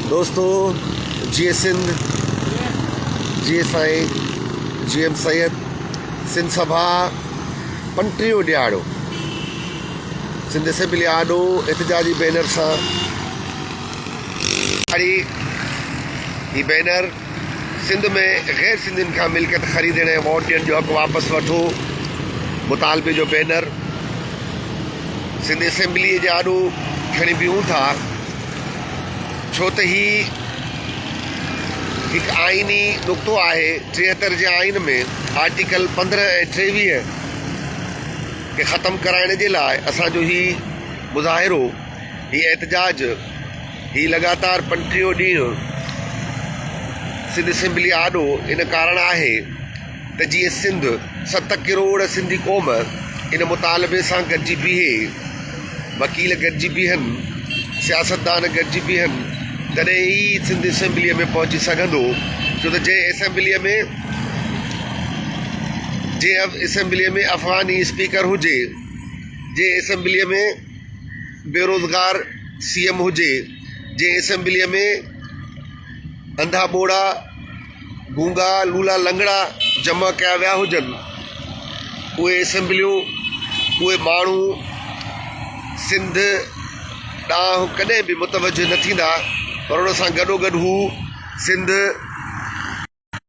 दोस्तों जी सिंध जी साईं G M Syed Sindh सभा 35 ॾियारो Sindh assembly आॾो एहतजाजी banner सां ही बैनर सिंध में गैर सिंधियुनि खां मिल्कियत ख़रीदण ऐं वोट ॾियण जो हक़ वापसि वठो मुतालबे जो बैनर सिंध असेंबली जे आॾो खणी बीहूं था छो त ही हिकु आइनी नुक़्तो आहे 73 जे आइन में आर्टिकल 15 ऐं 23 खे ख़तमु कराइण जे लाइ असांजो ही मुज़ाहिरो ही एहतजाज ही लगातार 35 ॾींहं सिंध असेंबली आॾो इन कारण आहे त जीअं सिंध 7 करोड़ सिंधी क़ौम इन मुतालबे सां गॾिजी बीहे वकील गॾिजी बीहनि सियासतदान गॾिजी बीहनि तॾहिं ई सिंध असेंबलीअ में पहुची सघंदो छो त जंहिं असेंबलीअ में अफ़गानी स्पीकर हुजे जंहिं असेंबलीअ में बेरोज़गार CM हुजे जंहिं असेंबलीअ में अंधा ॿोड़ा गूंगा लूला लंगड़ा जमा कया विया हुजनि उहे असेंबलियूं उहे माण्हू सिंध ॾांहुं कॾहिं बि मुतवजो न थींदा पर उन सां गॾोगॾु हू सिंध